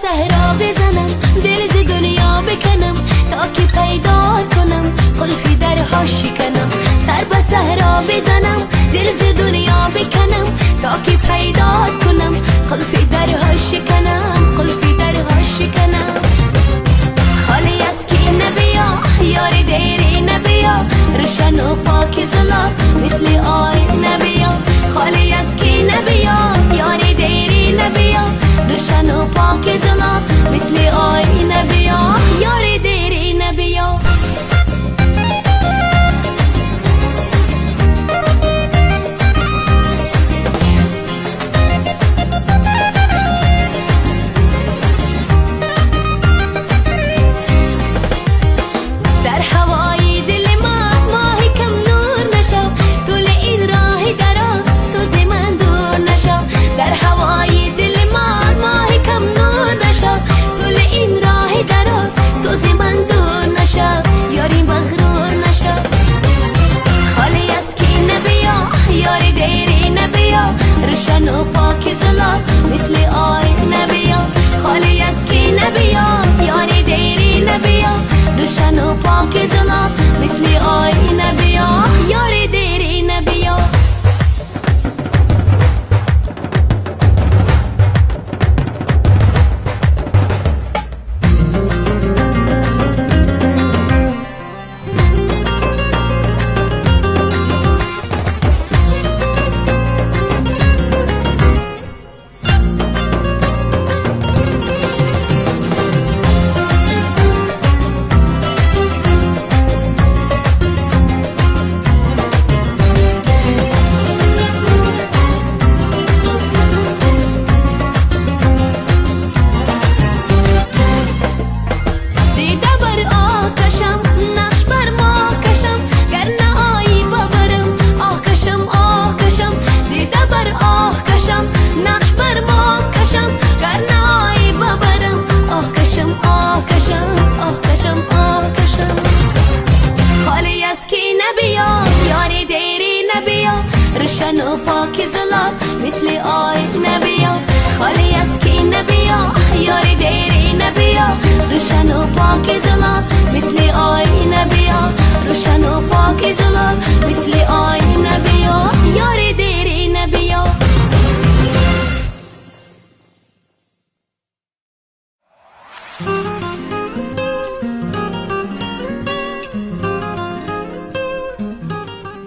صحرا بزنم دل ز دنیا بکنم تا که پیدا کنم قلفی درها شکنم. سر به صحرا بزنم دل ز دنیا بکنم تا که پیدا کنم قلفی درها شکنم. قلفی درها شکنم. خالی از کی نبیا یار دیری نبیا روشن و پاک زلا مثل آی نبیا. خالی از کی نبیا یار دیری نبیا روشن و پاک زلا مثل آی نبیا. یار دیری نبیا. در هوای دل من ماهی کم نور نشو طول این راه دراز تو ز من دور نشو. در هوای دل من ماهی کم نور نشو طول این راه دراز تو ز من دور نشو. یاری مغرور نشو. خالی از کی نبیا یار دیری نبیا روشن و پاک زلا مثل آی نبیا. خالی از کی نبیا یار دیری نبیا روشن و پاک زلا مثل آی نبیا. یار دیری نبیا. روشن و پاک زلا مثل آی نبیا. خالی از کی نبیا یار دیری نبیا روشن و پاک زلا مثل آی نبیا. روشن و پاک زلا مثل آی نبیا. یار دیری نبیا.